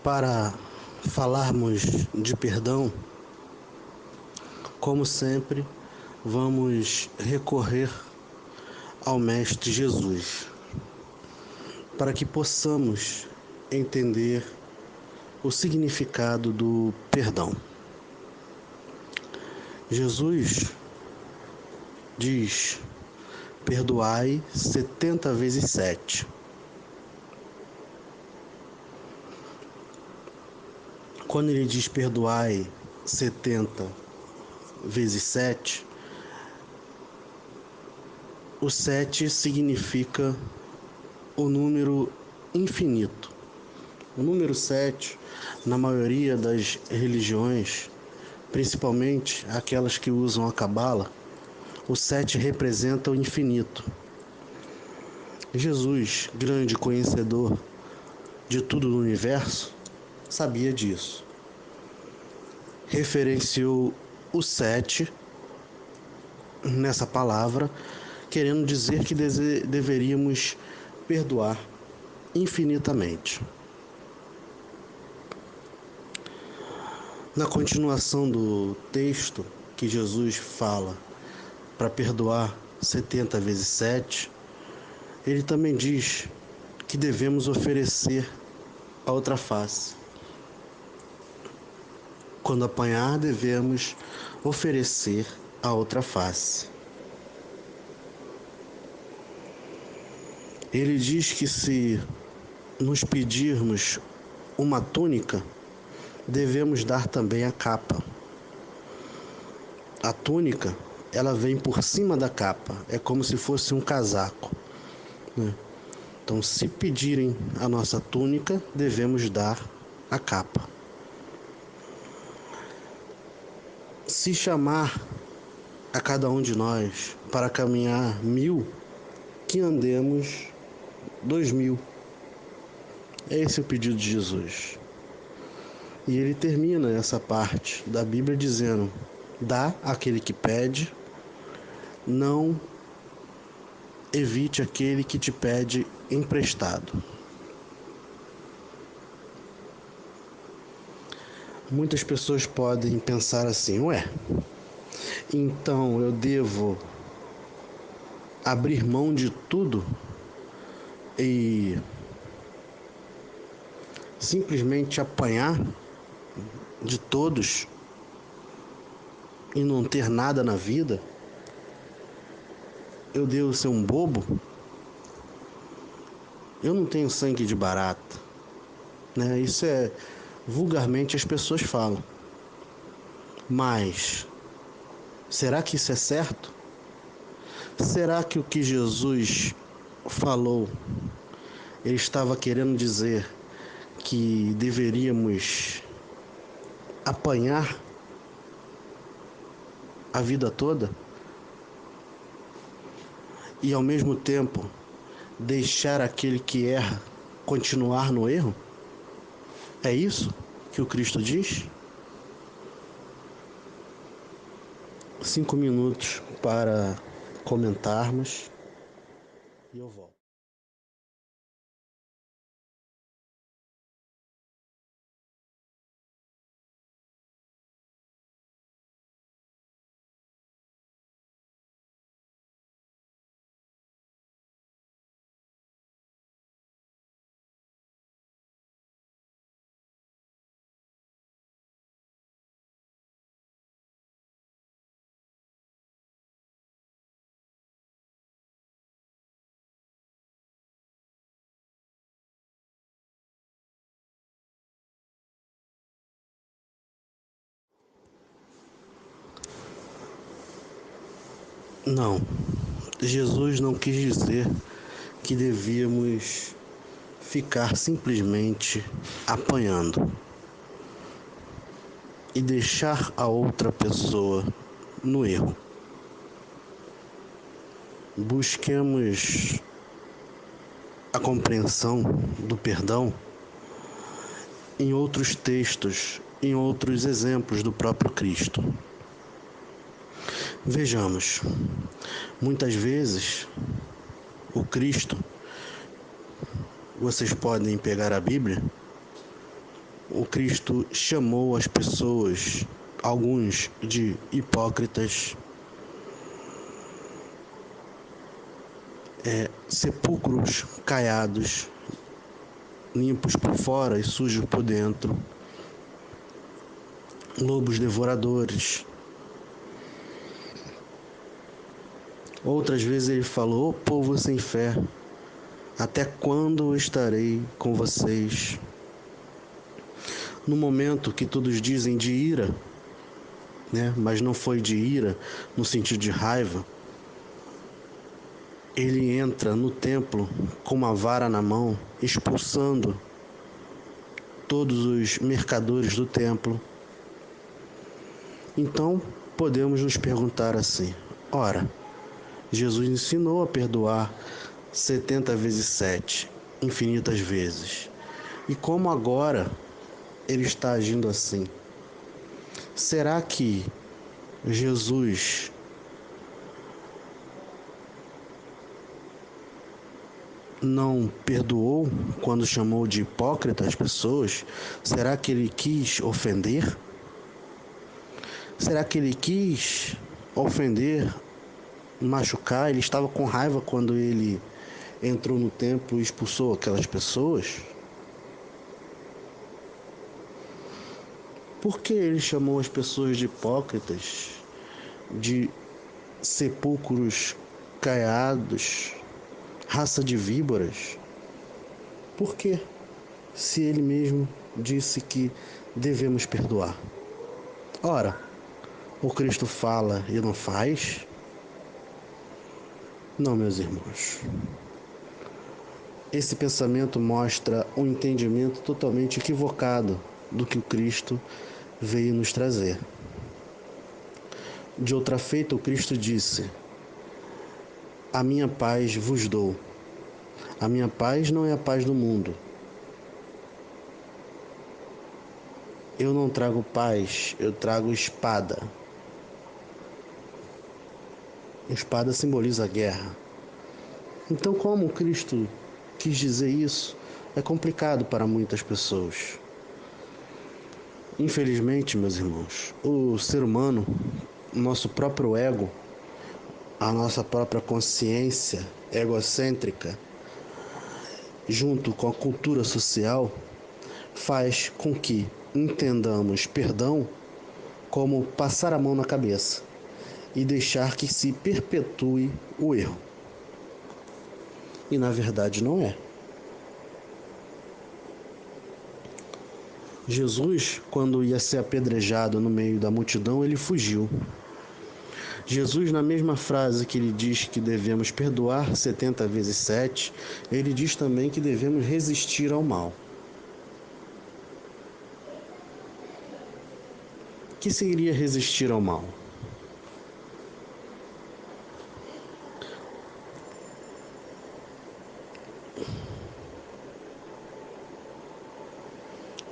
Para falarmos de perdão, como sempre, vamos recorrer ao Mestre Jesus, para que possamos entender o significado do perdão. Jesus diz: perdoai 70 vezes 7. Quando ele diz perdoai 70 vezes 7, o 7 significa o número infinito. O número 7, na maioria das religiões, principalmente aquelas que usam a Cabala, o 7 representa o infinito. Jesus, grande conhecedor de tudo no universo, sabia disso. Referenciou o 7 nessa palavra, querendo dizer que deveríamos perdoar infinitamente. Na continuação do texto que Jesus fala para perdoar 70 vezes 7, ele também diz que devemos oferecer a outra face. Quando apanhar, devemos oferecer a outra face. Ele diz que se nos pedirmos uma túnica, devemos dar também a capa. A túnica, ela vem por cima da capa, é como se fosse um casaco, né? Então, se pedirem a nossa túnica, devemos dar a capa. Se chamar a cada um de nós para caminhar 1000, que andemos 2000. É esse o pedido de Jesus. E ele termina essa parte da Bíblia dizendo: dá àquele que pede, não evite aquele que te pede emprestado. Muitas pessoas podem pensar assim: ué, então eu devo abrir mão de tudo e simplesmente apanhar de todos e não ter nada na vida? Eu devo ser um bobo? Eu não tenho sangue de barata, né? Isso é vulgarmente as pessoas falam. Mas será que isso é certo? Será que o que Jesus falou, ele estava querendo dizer que deveríamos apanhar a vida toda e ao mesmo tempo deixar aquele que erra continuar no erro? É isso que o Cristo diz? 5 minutos para comentarmos e eu volto. Não, Jesus não quis dizer que devíamos ficar simplesmente apanhando e deixar a outra pessoa no erro. Busquemos a compreensão do perdão em outros textos, em outros exemplos do próprio Cristo. Vejamos, muitas vezes o Cristo, vocês podem pegar a Bíblia o Cristo chamou as pessoas, alguns de hipócritas, sepulcros caiados, limpos por fora e sujos por dentro, lobos devoradores. Outras vezes ele falou: "Ô povo sem fé, até quando eu estarei com vocês?" No momento que todos dizem de ira, mas não foi de ira no sentido de raiva, ele entra no templo com uma vara na mão, expulsando todos os mercadores do templo. Então, podemos nos perguntar assim: ora, Jesus ensinou a perdoar 70 vezes 7, infinitas vezes. E como agora ele está agindo assim? Será que Jesus não perdoou quando chamou de hipócrita as pessoas? Será que ele quis ofender? Será que ele quis ofender, machucar? Ele estava com raiva quando ele entrou no templo e expulsou aquelas pessoas? Por que ele chamou as pessoas de hipócritas, de sepulcros caiados, raça de víboras? Por quê? Se ele mesmo disse que devemos perdoar. Ora, o Cristo fala e não faz? Não, meus irmãos. Esse pensamento mostra um entendimento totalmente equivocado do que o Cristo veio nos trazer. De outra feita, o Cristo disse: "A minha paz vos dou. A minha paz não é a paz do mundo. Eu não trago paz, eu trago espada." Espada simboliza a guerra. Então, como Cristo quis dizer isso, é complicado para muitas pessoas. Infelizmente, meus irmãos, o ser humano, nosso próprio ego, a nossa própria consciência egocêntrica, junto com a cultura social, faz com que entendamos perdão como passar a mão na cabeça e deixar que se perpetue o erro. E na verdade não é. Jesus, quando ia ser apedrejado no meio da multidão, ele fugiu. Jesus, na mesma frase que ele diz que devemos perdoar 70 vezes 7, ele diz também que devemos resistir ao mal. O que seria resistir ao mal?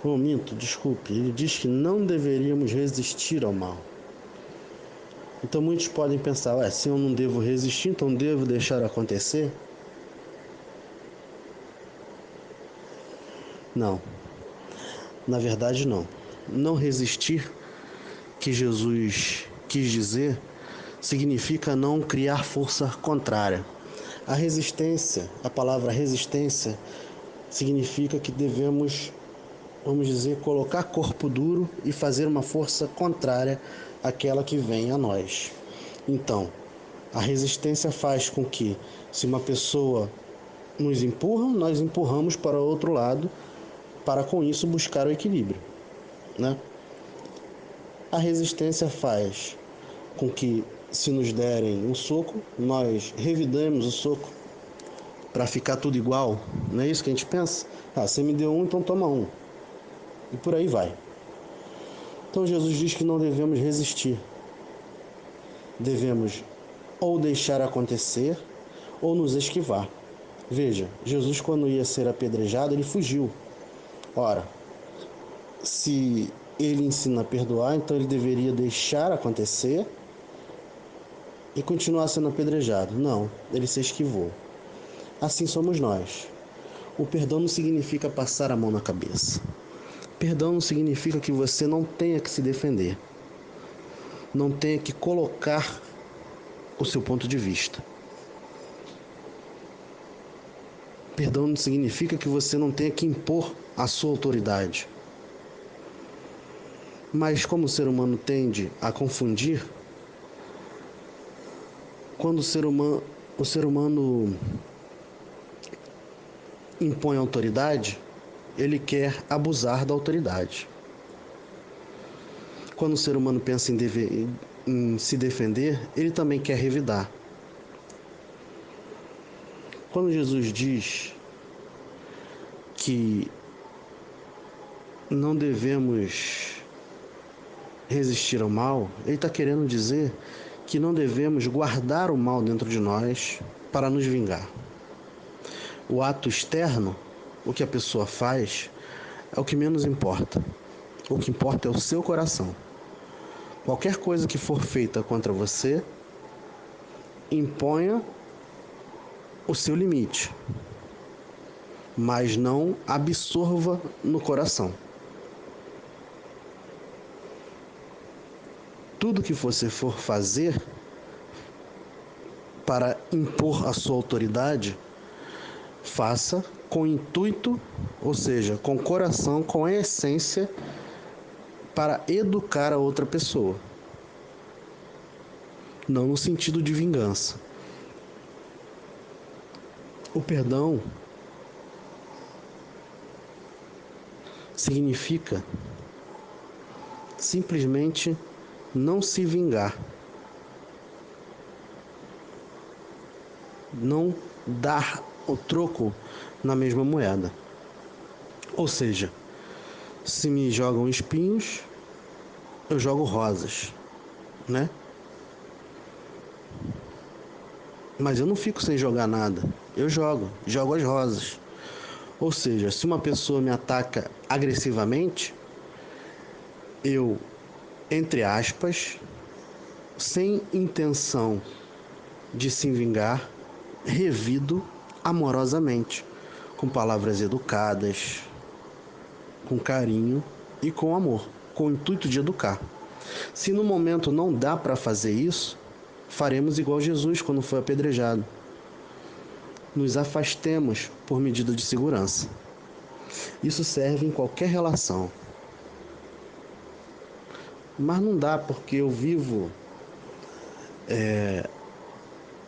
Minto, desculpe, ele diz que não deveríamos resistir ao mal. Então muitos podem pensar: se eu não devo resistir, então devo deixar acontecer? Não, na verdade não. Não resistir, que Jesus quis dizer, significa não criar força contrária. A resistência, a palavra resistência, significa que devemos, vamos dizer, colocar corpo duro e fazer uma força contrária àquela que vem a nós. Então, a resistência faz com que, se uma pessoa nos empurra, nós empurramos para o outro lado, para com isso buscar o equilíbrio, né? A resistência faz com que, se nos derem um soco, nós revidamos o soco para ficar tudo igual. Não é isso que a gente pensa? Você me deu um, então toma um. E por aí vai. Então Jesus diz que não devemos resistir. Devemos ou deixar acontecer ou nos esquivar. Veja, Jesus, quando ia ser apedrejado, ele fugiu. Ora, se ele ensina a perdoar, então ele deveria deixar acontecer e continuar sendo apedrejado. Não, ele se esquivou. Assim somos nós. O perdão não significa passar a mão na cabeça. Perdão não significa que você não tenha que se defender, não tenha que colocar o seu ponto de vista. Perdão não significa que você não tenha que impor a sua autoridade. Mas como o ser humano tende a confundir, quando o ser humano impõe autoridade, ele quer abusar da autoridade. Quando o ser humano pensa em se defender, ele também quer revidar. Quando Jesus diz que não devemos resistir ao mal, ele está querendo dizer que não devemos guardar o mal dentro de nós para nos vingar. O ato externo, o que a pessoa faz, é o que menos importa. O que importa é o seu coração. Qualquer coisa que for feita contra você, imponha o seu limite, mas não absorva no coração. Tudo que você for fazer para impor a sua autoridade, faça com intuito, ou seja, com coração, com a essência, para educar a outra pessoa. Não no sentido de vingança. O perdão significa simplesmente não se vingar. Não dar o troco na mesma moeda. Ou seja, se me jogam espinhos, eu jogo rosas, né? Mas eu não fico sem jogar nada. Eu jogo as rosas. Ou seja, se uma pessoa me ataca agressivamente, eu, entre aspas, sem intenção de se vingar, revido amorosamente, com palavras educadas, com carinho e com amor, com o intuito de educar. Se no momento não dá para fazer isso, faremos igual Jesus quando foi apedrejado. Nos afastemos por medida de segurança. Isso serve em qualquer relação. Mas não dá, porque eu vivo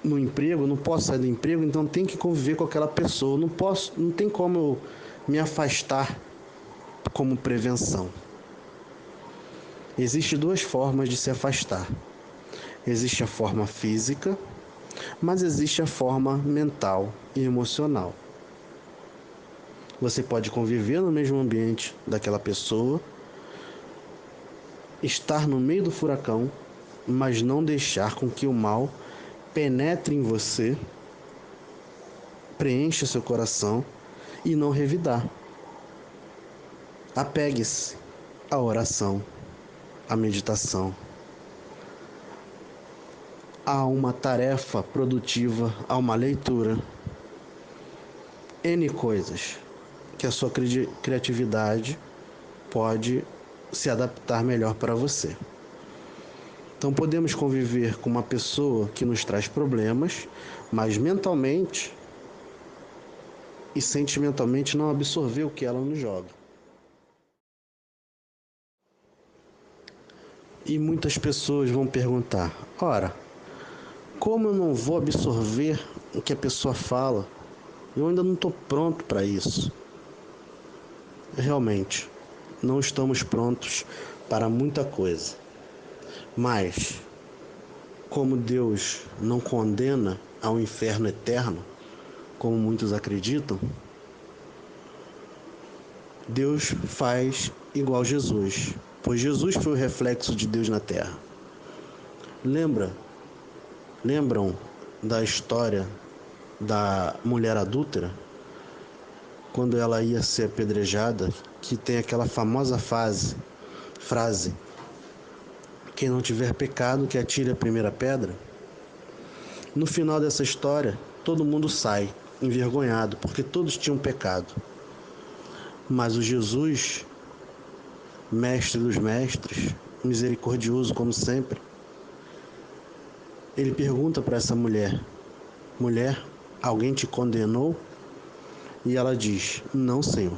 no emprego, não posso sair do emprego, então tenho que conviver com aquela pessoa. Não tem como eu me afastar como prevenção. Existem duas formas de se afastar. Existe a forma física, mas existe a forma mental e emocional. Você pode conviver no mesmo ambiente daquela pessoa, estar no meio do furacão, mas não deixar com que o mal penetre em você, preencha seu coração e não revidar. Apegue-se à oração, à meditação, a uma tarefa produtiva, a uma leitura, N coisas que a sua criatividade pode se adaptar melhor para você. Então podemos conviver com uma pessoa que nos traz problemas, mas mentalmente e sentimentalmente não absorver o que ela nos joga. E muitas pessoas vão perguntar: ora, como eu não vou absorver o que a pessoa fala? Eu ainda não estou pronto para isso. Realmente, não estamos prontos para muita coisa. Mas, como Deus não condena ao inferno eterno, como muitos acreditam, Deus faz igual Jesus, pois Jesus foi o reflexo de Deus na terra. Lembram da história da mulher adúltera? Quando ela ia ser apedrejada, que tem aquela famosa frase: quem não tiver pecado, que atire a primeira pedra. No final dessa história, todo mundo sai envergonhado, porque todos tinham pecado. Mas o Jesus mestre dos mestres, misericordioso como sempre, ele pergunta para essa mulher: mulher, alguém te condenou? E ela diz: não, Senhor.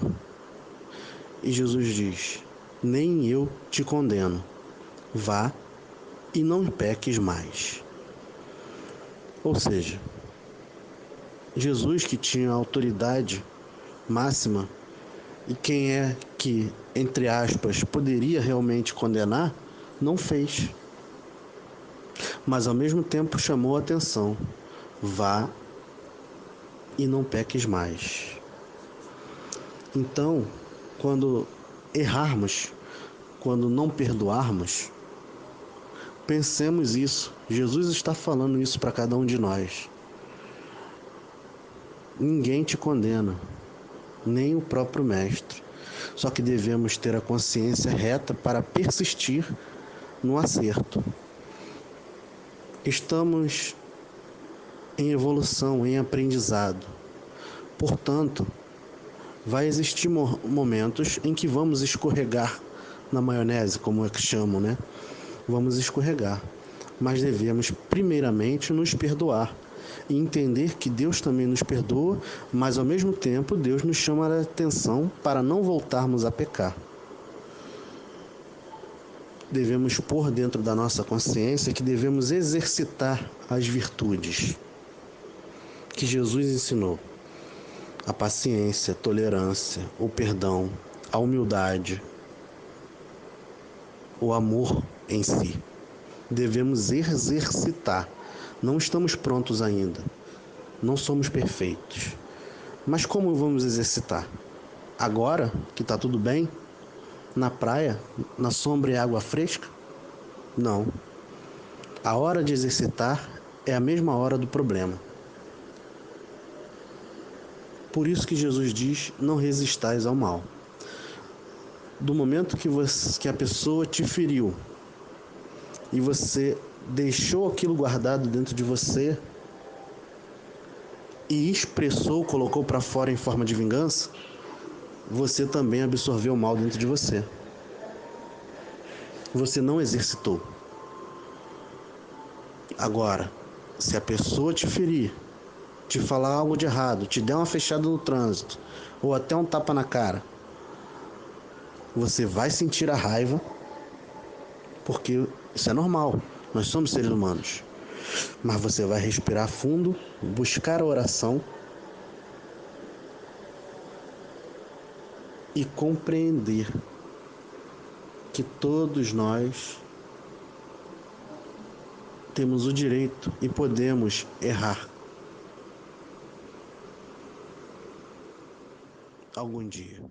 E Jesus diz: nem eu te condeno. Vá e não peques mais. Ou seja, Jesus, que tinha autoridade máxima, e quem é que, entre aspas, poderia realmente condenar, não fez. Mas ao mesmo tempo chamou a atenção: vá e não peques mais. Então, quando errarmos, quando não perdoarmos, pensemos isso. Jesus está falando isso para cada um de nós. Ninguém te condena, nem o próprio Mestre. Só que devemos ter a consciência reta para persistir no acerto. Estamos em evolução, em aprendizado. Portanto, vai existir momentos em que vamos escorregar na maionese, como é que chamam, né? Vamos escorregar. Mas devemos primeiramente nos perdoar e entender que Deus também nos perdoa, mas ao mesmo tempo Deus nos chama a atenção para não voltarmos a pecar. Devemos pôr dentro da nossa consciência que devemos exercitar as virtudes que Jesus ensinou: a paciência, a tolerância, o perdão, a humildade, o amor em si. Devemos exercitar. Não estamos prontos ainda. Não somos perfeitos. Mas como vamos exercitar? Agora que está tudo bem? Na praia? Na sombra e água fresca? Não. A hora de exercitar é a mesma hora do problema. Por isso que Jesus diz: não resistais ao mal. Do momento que a pessoa te feriu e você deixou aquilo guardado dentro de você e expressou, colocou para fora em forma de vingança, você também absorveu o mal dentro de você. Você não exercitou. Agora, se a pessoa te ferir, te falar algo de errado, te der uma fechada no trânsito ou até um tapa na cara, você vai sentir a raiva, porque isso é normal, nós somos seres humanos. Mas você vai respirar fundo, buscar a oração e compreender que todos nós temos o direito e podemos errar algum dia.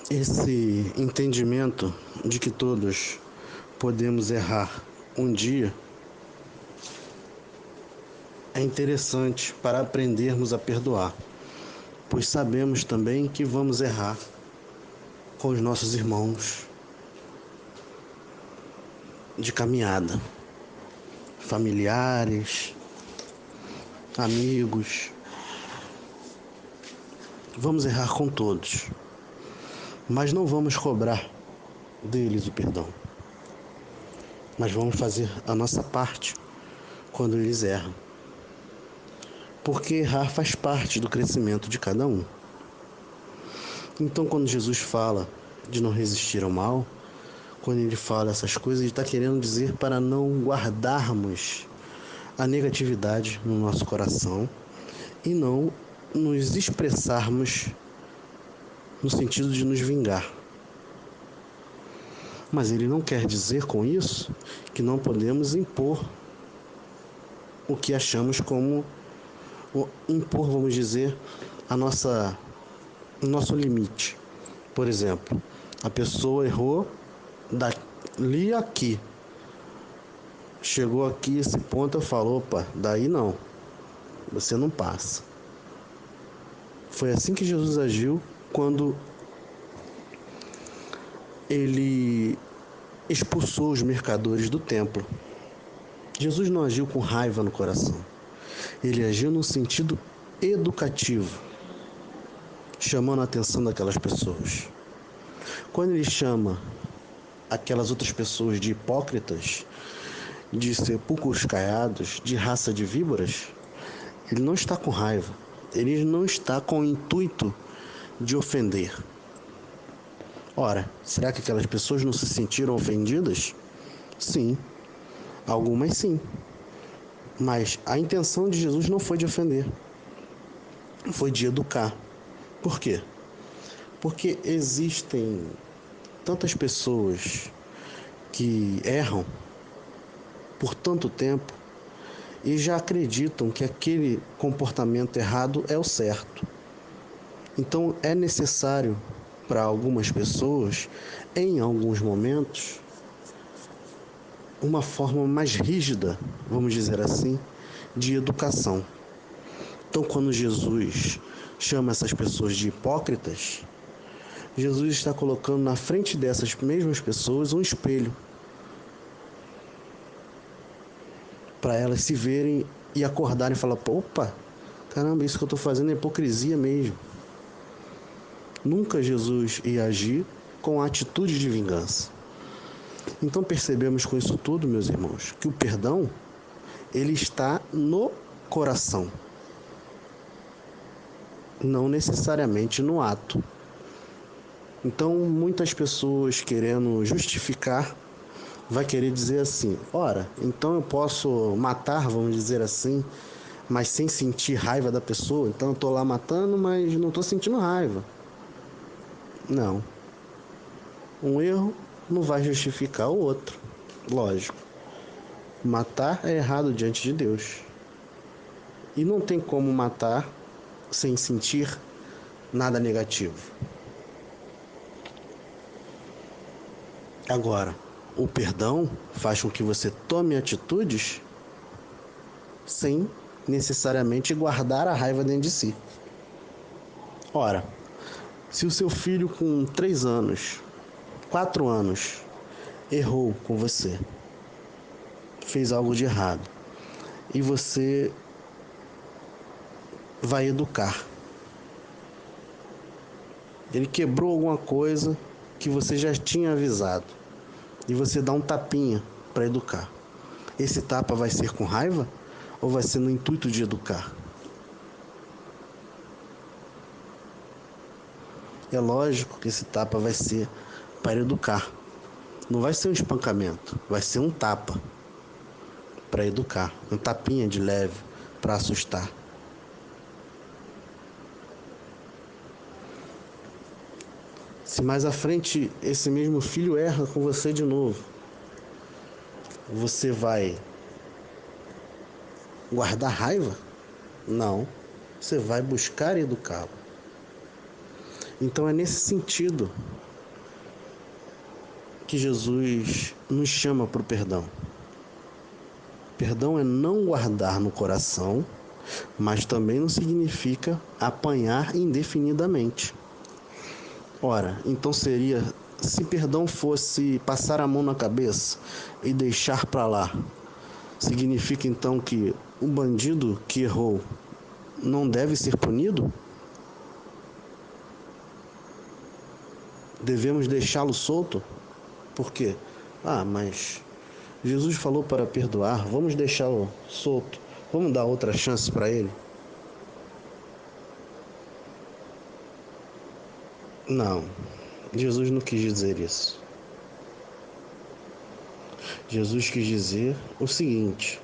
Esse entendimento de que todos podemos errar um dia é interessante para aprendermos a perdoar, pois sabemos também que vamos errar com os nossos irmãos de caminhada, familiares, amigos. Vamos errar com todos, mas não vamos cobrar deles o perdão. Mas vamos fazer a nossa parte quando eles erram. Porque errar faz parte do crescimento de cada um. Então, quando Jesus fala de não resistir ao mal, quando ele fala essas coisas, ele está querendo dizer para não guardarmos a negatividade no nosso coração e não nos expressarmos no sentido de nos vingar. Mas ele não quer dizer com isso que não podemos impor o que achamos como impor, vamos dizer, o nosso limite. Por exemplo, a pessoa errou dali a aqui. Chegou aqui esse ponto, eu falo, opa, daí não, você não passa. Foi assim que Jesus agiu quando ele expulsou os mercadores do templo. Jesus não agiu com raiva no coração. Ele agiu num sentido educativo, chamando a atenção daquelas pessoas. Quando ele chama aquelas outras pessoas de hipócritas, de sepulcros caiados, de raça de víboras, ele não está com raiva. Ele não está com o intuito de ofender. Ora, será que aquelas pessoas não se sentiram ofendidas? Sim, algumas sim. Mas a intenção de Jesus não foi de ofender, foi de educar. Por quê? Porque existem tantas pessoas que erram por tanto tempo e já acreditam que aquele comportamento errado é o certo. Então é necessário para algumas pessoas, em alguns momentos, uma forma mais rígida, vamos dizer assim, de educação. Então, quando Jesus chama essas pessoas de hipócritas, Jesus está colocando na frente dessas mesmas pessoas um espelho para elas se verem e acordarem e falar, opa, caramba, isso que eu estou fazendo é hipocrisia mesmo. Nunca Jesus ia agir com atitude de vingança. Então percebemos com isso tudo, meus irmãos, que o perdão, ele está no coração, não necessariamente no ato. Então muitas pessoas querendo justificar, vai querer dizer assim, ora, então eu posso matar, vamos dizer assim, mas sem sentir raiva da pessoa, então eu estou lá matando, mas não estou sentindo raiva. Não. Um erro não vai justificar o outro. Lógico. Matar é errado diante de Deus. E não tem como matar sem sentir nada negativo. Agora, o perdão faz com que você tome atitudes sem necessariamente guardar a raiva dentro de si. Ora, se o seu filho com 3 anos, 4 anos, errou com você, fez algo de errado, e você vai educar. Ele quebrou alguma coisa que você já tinha avisado, e você dá um tapinha para educar. Esse tapa vai ser com raiva ou vai ser no intuito de educar? É lógico que esse tapa vai ser para educar. Não vai ser um espancamento, vai ser um tapa para educar, um tapinha de leve para assustar. Se mais à frente esse mesmo filho erra com você de novo, você vai guardar raiva? Não, você vai buscar educá-lo. Então é nesse sentido que Jesus nos chama para o perdão. Perdão é não guardar no coração, mas também não significa apanhar indefinidamente. Ora, então seria, se perdão fosse passar a mão na cabeça e deixar para lá, significa então que o bandido que errou não deve ser punido? Devemos deixá-lo solto? Por quê? Mas Jesus falou para perdoar, vamos deixá-lo solto, vamos dar outra chance para ele? Não, Jesus não quis dizer isso. Jesus quis dizer o seguinte,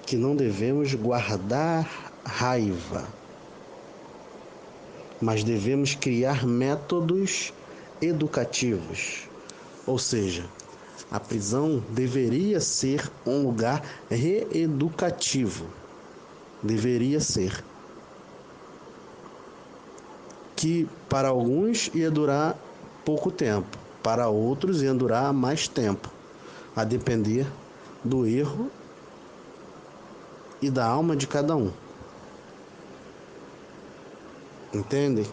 que não devemos guardar raiva, mas devemos criar métodos educativos Ou seja, a prisão deveria ser um lugar reeducativo. Deveria ser. Que para alguns ia durar pouco tempo, para outros ia durar mais tempo, a depender do erro e da alma de cada um. Entendem?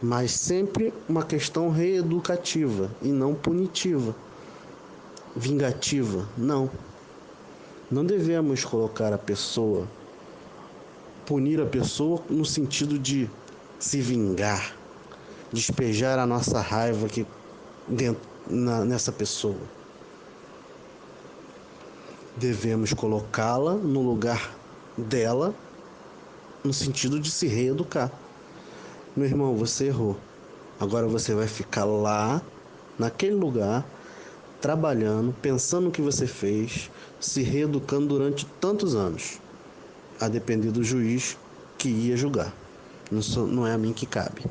Mas sempre uma questão reeducativa e não punitiva, vingativa, não. Não devemos colocar a pessoa, punir a pessoa no sentido de se vingar, despejar a nossa raiva aqui dentro, nessa pessoa. Devemos colocá-la no lugar dela, no sentido de se reeducar. Meu irmão, você errou. Agora você vai ficar lá, naquele lugar, trabalhando, pensando no que você fez, se reeducando durante tantos anos, a depender do juiz que ia julgar. Não é a mim que cabe.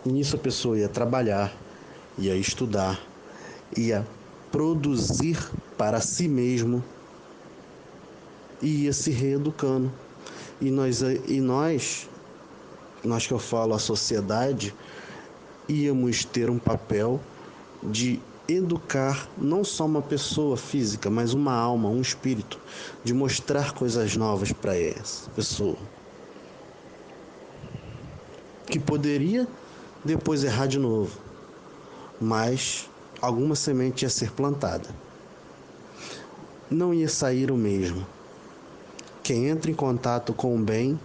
E nisso a pessoa ia trabalhar, ia estudar, ia produzir para si mesmo e ia se reeducando. E nós que eu falo, a sociedade, íamos ter um papel de educar não só uma pessoa física, mas uma alma, um espírito, de mostrar coisas novas para essa pessoa, que poderia depois errar de novo, mas alguma semente ia ser plantada. Não ia sair o mesmo. Quem entra em contato com o bem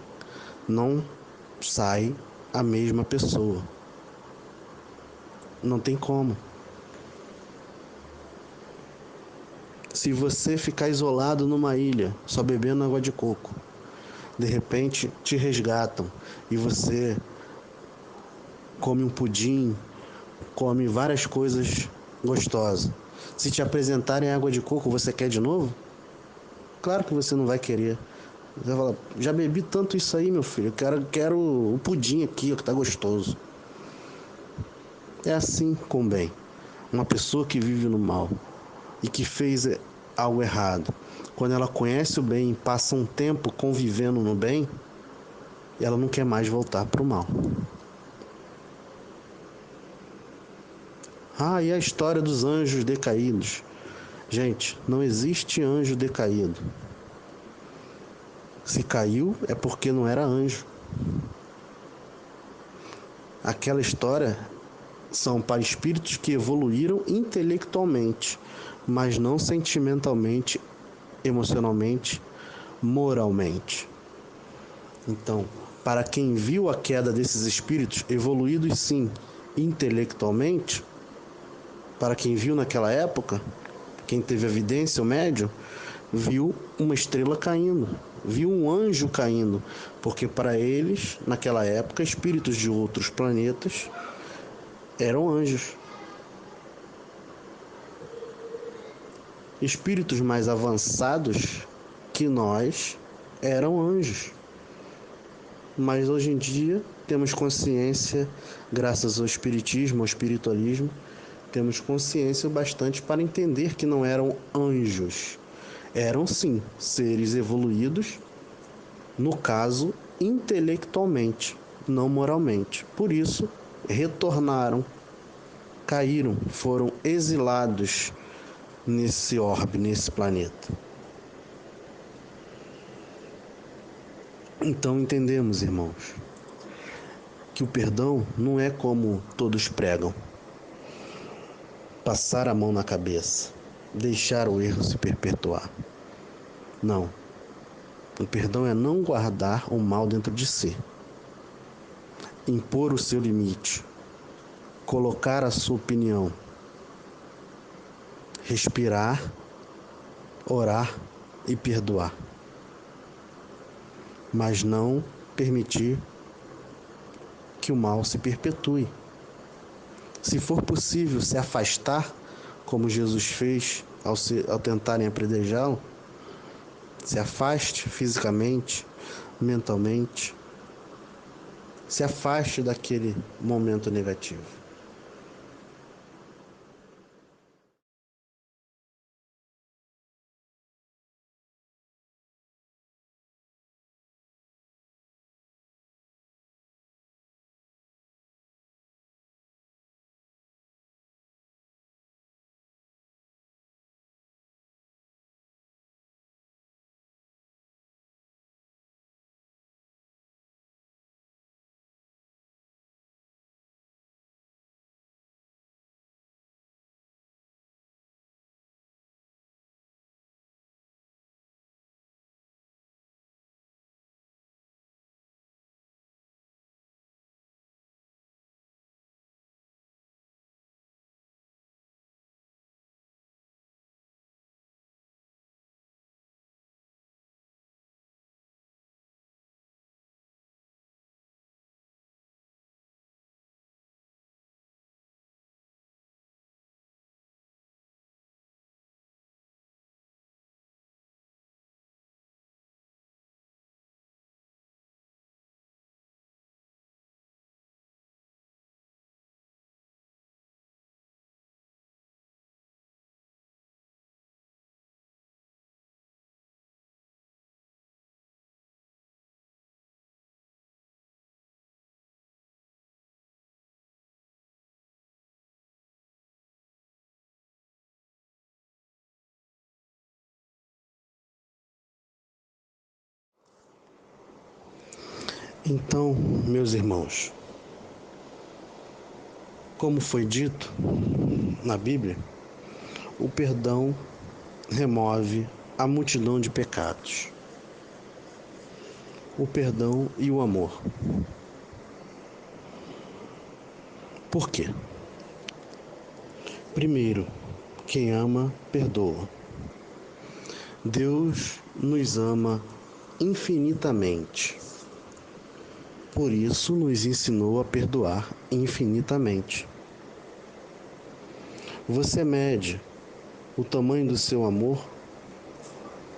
não sai a mesma pessoa. Não tem como. Se você ficar isolado numa ilha, só bebendo água de coco, de repente te resgatam e você come um pudim, come várias coisas gostosas. Se te apresentarem água de coco, você quer de novo? Claro que você não vai querer. Você vai falar, já bebi tanto isso aí, meu filho, quero o pudim aqui, ó, que tá gostoso. É assim com o bem. Uma pessoa que vive no mal e que fez algo errado, quando ela conhece o bem e passa um tempo convivendo no bem, ela não quer mais voltar para o mal. E a história dos anjos decaídos? Gente, não existe anjo decaído. Se caiu é porque não era anjo. Aquela história são para espíritos que evoluíram intelectualmente, mas não sentimentalmente, emocionalmente, moralmente. Então, para quem viu a queda desses espíritos, evoluídos sim, intelectualmente, para quem viu naquela época, quem teve evidência, o médium, viu uma estrela caindo, viu um anjo caindo, porque para eles, naquela época, espíritos de outros planetas eram anjos. Espíritos mais avançados que nós eram anjos. Mas hoje em dia temos consciência, graças ao espiritismo, ao espiritualismo, temos consciência bastante para entender que não eram anjos. Eram sim seres evoluídos, no caso, intelectualmente, não moralmente. Por isso, retornaram, caíram, foram exilados nesse orbe, nesse planeta. Então entendemos, irmãos, que o perdão não é como todos pregam. Passar a mão na cabeça, deixar o erro se perpetuar. Não. O perdão é não guardar o mal dentro de si. Impor o seu limite. Colocar a sua opinião. Respirar, orar e perdoar. Mas não permitir que o mal se perpetue. Se for possível se afastar, como Jesus fez ao tentarem apedrejá-lo, se afaste fisicamente, mentalmente, se afaste daquele momento negativo. Então, meus irmãos, como foi dito na Bíblia, o perdão remove a multidão de pecados. O perdão e o amor. Por quê? Primeiro, quem ama, perdoa. Deus nos ama infinitamente. Por isso, nos ensinou a perdoar infinitamente. Você mede o tamanho do seu amor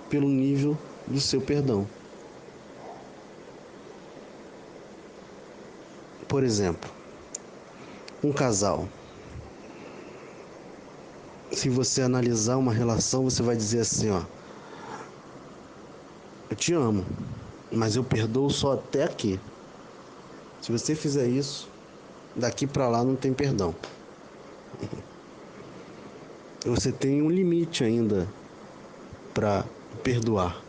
pelo nível do seu perdão. Por exemplo, um casal. Se você analisar uma relação, você vai dizer assim, ó: eu te amo, mas eu perdoo só até aqui. Se você fizer isso, daqui para lá não tem perdão. Você tem um limite ainda para perdoar,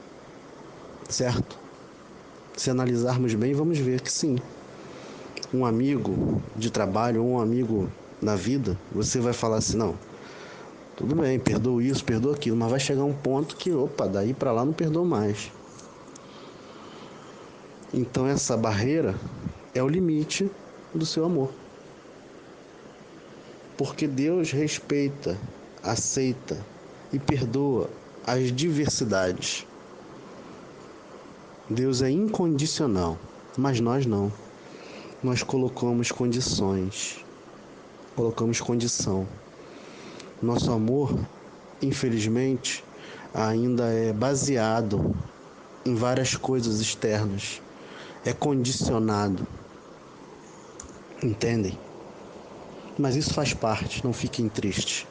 certo? Se analisarmos bem, vamos ver que sim. Um amigo de trabalho ou um amigo na vida, você vai falar assim: não, tudo bem, perdoo isso, perdoo aquilo, mas vai chegar um ponto que, opa, daí para lá não perdoo mais. Então essa barreira é o limite do seu amor. Porque Deus respeita, aceita e perdoa as diversidades. Deus é incondicional, mas nós não. Nós colocamos condições, colocamos condição. Nosso amor, infelizmente, ainda é baseado em várias coisas externas. É condicionado. Entendem? Mas isso faz parte, não fiquem tristes.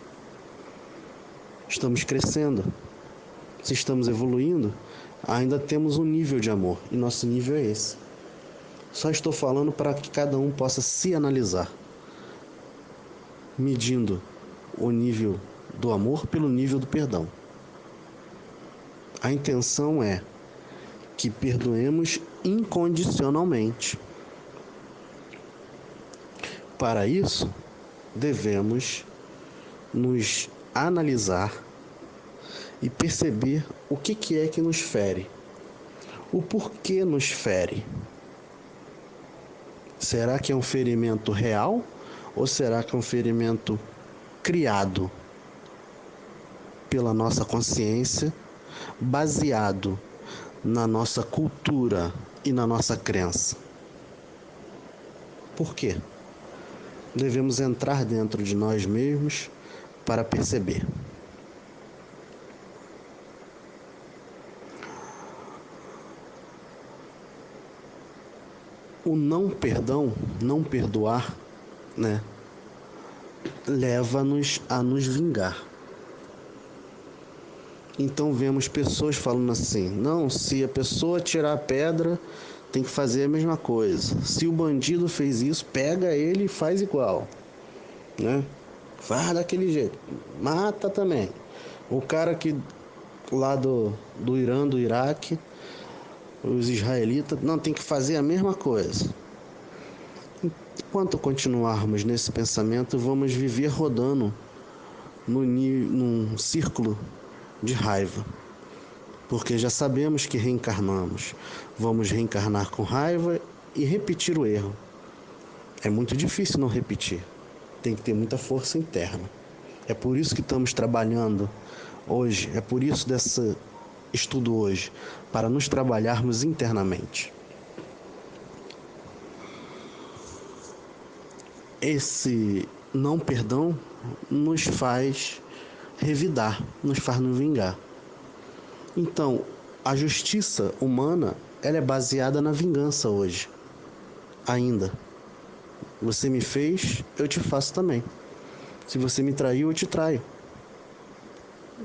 Estamos crescendo. Se estamos evoluindo, ainda temos um nível de amor. E nosso nível é esse. Só estou falando para que cada um possa se analisar, medindo o nível do amor pelo nível do perdão. A intenção é que perdoemos incondicionalmente. Para isso, devemos nos analisar e perceber o que é que nos fere, o porquê nos fere. Será que é um ferimento real ou será que é um ferimento criado pela nossa consciência, baseado na nossa cultura e na nossa crença? Por quê? Devemos entrar dentro de nós mesmos para perceber. O não perdão, não perdoar, né, leva-nos a nos vingar. Então vemos pessoas falando assim: não, se a pessoa tirar a pedra, tem que fazer a mesma coisa. Se o bandido fez isso, pega ele e faz igual, né? Faz daquele jeito, mata também. O cara que lá do Irã, do Iraque, os israelitas, não, tem que fazer a mesma coisa. Enquanto continuarmos nesse pensamento, vamos viver rodando num círculo de raiva. Porque já sabemos que reencarnamos. Vamos reencarnar com raiva e repetir o erro. É muito difícil não repetir. Tem que ter muita força interna. É por isso que estamos trabalhando hoje. É por isso desse estudo hoje. Para nos trabalharmos internamente. Esse não perdão nos faz revidar, nos faz nos vingar. Então, a justiça humana, ela é baseada na vingança hoje. Ainda. Você me fez, eu te faço também. Se você me traiu, eu te traio.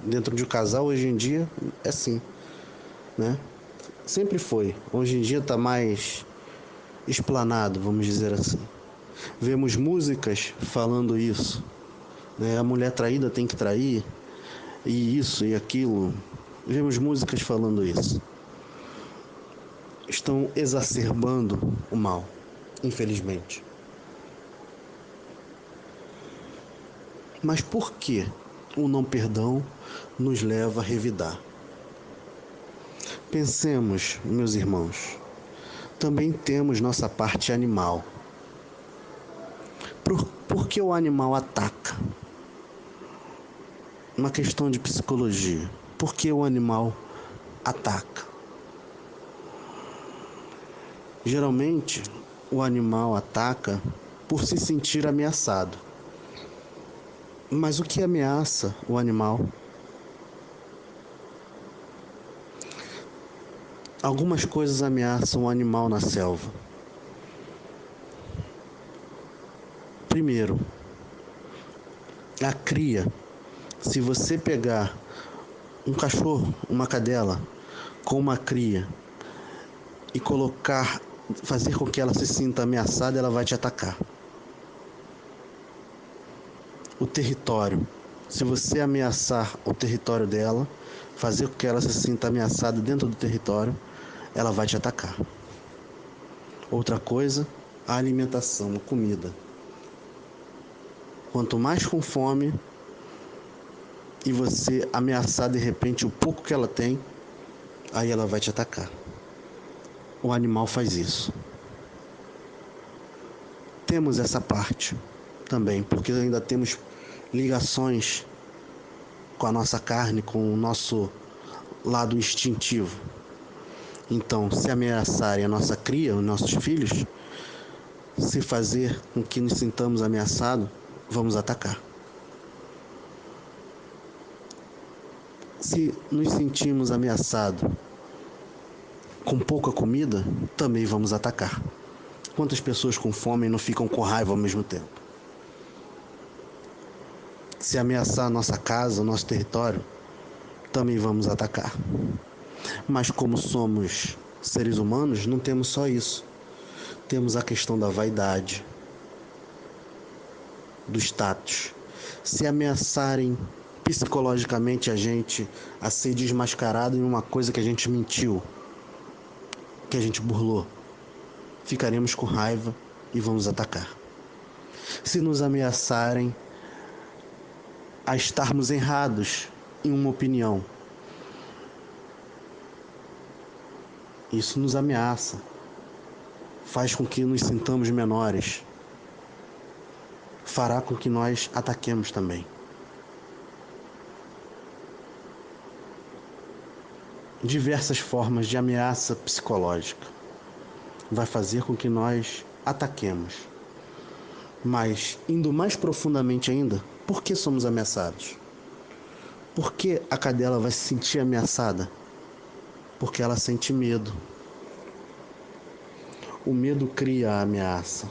Dentro de um casal, hoje em dia, é assim, né? Sempre foi. Hoje em dia está mais explanado, vamos dizer assim. Vemos músicas falando isso, né? A mulher traída tem que trair, e isso e aquilo. Vemos músicas falando isso. estão exacerbando o mal, infelizmente. Mas por que o não perdão nos leva a revidar? Pensemos, meus irmãos, também temos nossa parte animal. Por que o animal ataca? Uma questão de psicologia. Por que o animal ataca? Geralmente, o animal ataca por se sentir ameaçado. Mas o que ameaça o animal? Algumas coisas ameaçam o animal na selva. Primeiro, a cria. Se você pegar um cachorro, uma cadela, com uma cria e fazer com que ela se sinta ameaçada, ela vai te atacar. O território. Se você ameaçar o território dela, fazer com que ela se sinta ameaçada dentro do território, ela vai te atacar. Outra coisa, a alimentação, a comida. Quanto mais com fome e você ameaçar de repente o pouco que ela tem, aí ela vai te atacar. O animal faz isso. Temos essa parte também, porque ainda temos ligações com a nossa carne, com o nosso lado instintivo. Então, se ameaçarem a nossa cria, os nossos filhos, se fazer com que nos sintamos ameaçados, vamos atacar. Se nos sentimos ameaçados com pouca comida, também vamos atacar. Quantas pessoas com fome não ficam com raiva ao mesmo tempo? Se ameaçar a nossa casa, o nosso território, também vamos atacar. Mas como somos seres humanos, não temos só isso. Temos a questão da vaidade, do status. Se ameaçarem psicologicamente a gente a ser desmascarado em uma coisa que a gente mentiu, que a gente burlou, ficaremos com raiva e vamos atacar. Se nos ameaçarem a estarmos errados em uma opinião, isso nos ameaça, faz com que nos sintamos menores, fará com que nós ataquemos também. Diversas formas de ameaça psicológica vai fazer com que nós ataquemos. Mas, indo mais profundamente ainda, por que somos ameaçados? Por que a cadela vai se sentir ameaçada? Porque ela sente medo. O medo cria a ameaça.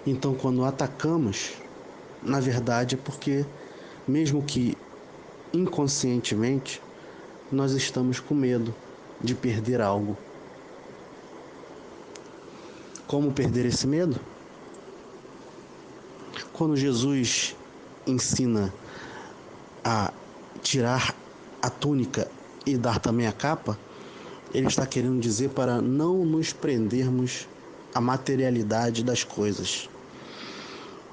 Então, quando atacamos, na verdade é porque, mesmo que inconscientemente, nós estamos com medo de perder algo. Como perder esse medo? Quando Jesus ensina a tirar a túnica e dar também a capa, ele está querendo dizer para não nos prendermos à materialidade das coisas.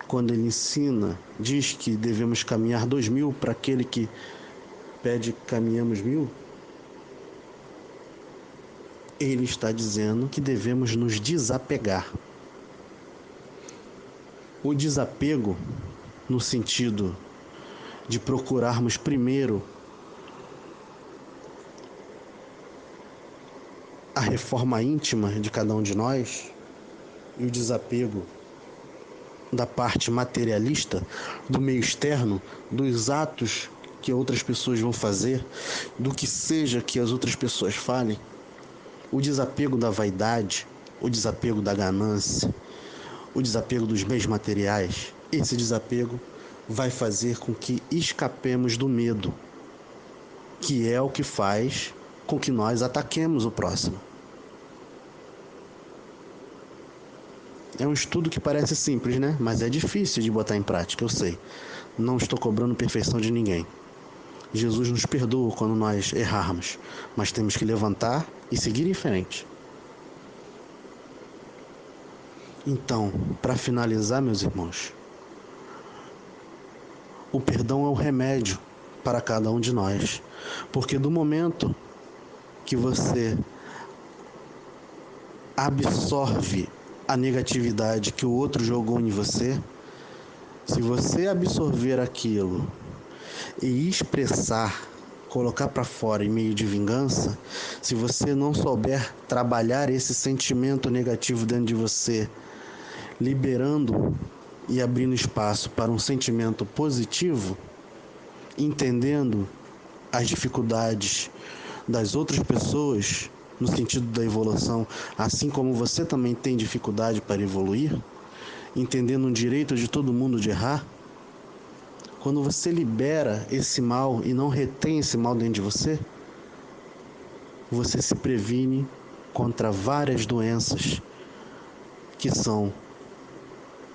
Quando ele ensina, diz que devemos caminhar 2.000 para aquele que pede que caminhamos 1.000, ele está dizendo que devemos nos desapegar. O desapego, no sentido de procurarmos primeiro a reforma íntima de cada um de nós, e o desapego da parte materialista, do meio externo, dos atos que outras pessoas vão fazer, do que seja que as outras pessoas falem, o desapego da vaidade, o desapego da ganância, o desapego dos bens materiais, esse desapego vai fazer com que escapemos do medo, que é o que faz com que nós ataquemos o próximo. É um estudo que parece simples, né? Mas é difícil de botar em prática, eu sei. Não estou cobrando perfeição de ninguém. Jesus nos perdoa quando nós errarmos, mas temos que levantar e seguir em frente. Então, para finalizar, meus irmãos, o perdão é o remédio para cada um de nós, porque do momento que você absorve a negatividade que o outro jogou em você, se você absorver aquilo e expressar, colocar para fora em meio de vingança, se você não souber trabalhar esse sentimento negativo dentro de você, liberando e abrindo espaço para um sentimento positivo, entendendo as dificuldades das outras pessoas no sentido da evolução, assim como você também tem dificuldade para evoluir, entendendo o direito de todo mundo de errar, quando você libera esse mal e não retém esse mal dentro de você, você se previne contra várias doenças que são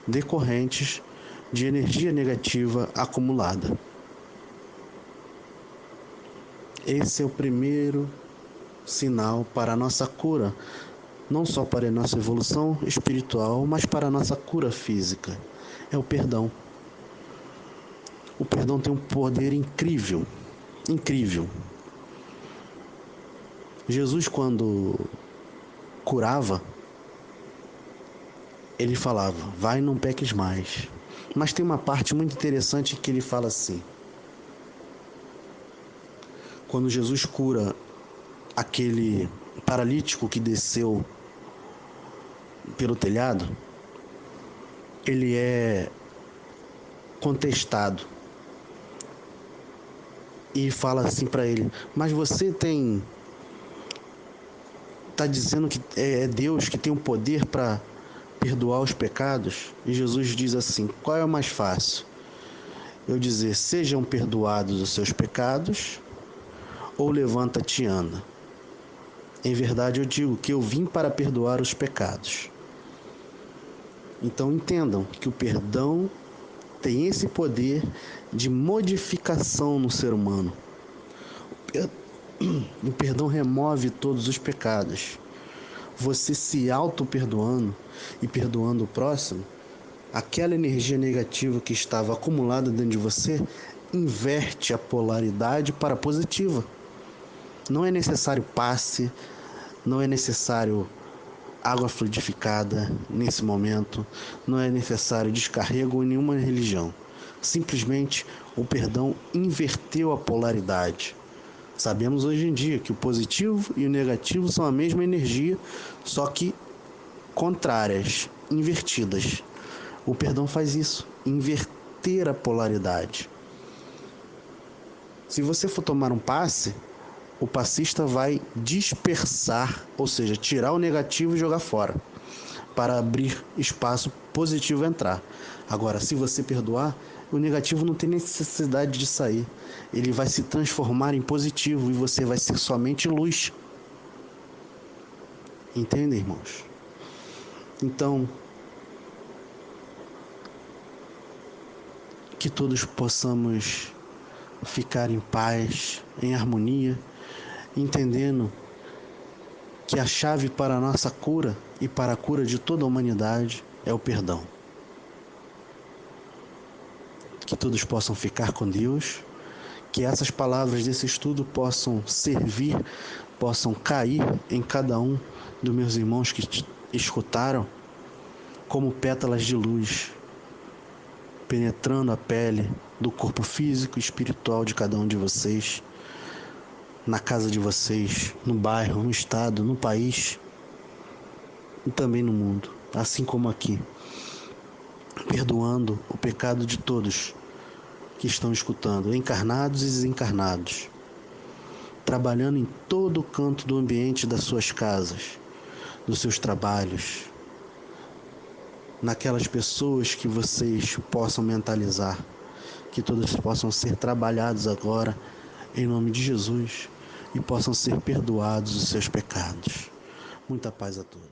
decorrentes de energia negativa acumulada. Esse é o primeiro sinal para a nossa cura, não só para a nossa evolução espiritual, mas para a nossa cura física. É o perdão. O perdão tem um poder incrível, incrível. Jesus, quando curava, ele falava, vai, não peques mais. Mas tem uma parte muito interessante que ele fala assim, quando Jesus cura aquele paralítico que desceu pelo telhado, ele é contestado e fala assim para ele, mas você está dizendo que é Deus que tem o poder para perdoar os pecados? E Jesus diz assim, qual é o mais fácil? Eu dizer, sejam perdoados os seus pecados, ou levanta-te e anda. Em verdade eu digo que eu vim para perdoar os pecados. Então entendam que o perdão tem esse poder de modificação no ser humano. O perdão remove todos os pecados. Você se auto-perdoando e perdoando o próximo, aquela energia negativa que estava acumulada dentro de você inverte a polaridade para a positiva. Não é necessário passe, não é necessário água fluidificada nesse momento, não é necessário descarrego em nenhuma religião. Simplesmente o perdão inverteu a polaridade. Sabemos hoje em dia que o positivo e o negativo são a mesma energia, só que contrárias, invertidas. O perdão faz isso, inverter a polaridade. Se você for tomar um passe, o passista vai dispersar, ou seja, tirar o negativo e jogar fora, para abrir espaço positivo entrar. Agora, se você perdoar, o negativo não tem necessidade de sair. Ele vai se transformar em positivo e você vai ser somente luz. Entendem, irmãos? Então, que todos possamos ficar em paz, em harmonia, entendendo que a chave para a nossa cura e para a cura de toda a humanidade é o perdão. Que todos possam ficar com Deus, que essas palavras desse estudo possam servir, possam cair em cada um dos meus irmãos que escutaram como pétalas de luz, penetrando a pele do corpo físico e espiritual de cada um de vocês, na casa de vocês, no bairro, no estado, no país e também no mundo, assim como aqui, perdoando o pecado de todos que estão escutando, encarnados e desencarnados, trabalhando em todo o canto do ambiente das suas casas, dos seus trabalhos, naquelas pessoas que vocês possam mentalizar, que todos possam ser trabalhados agora, em nome de Jesus, e possam ser perdoados os seus pecados. Muita paz a todos.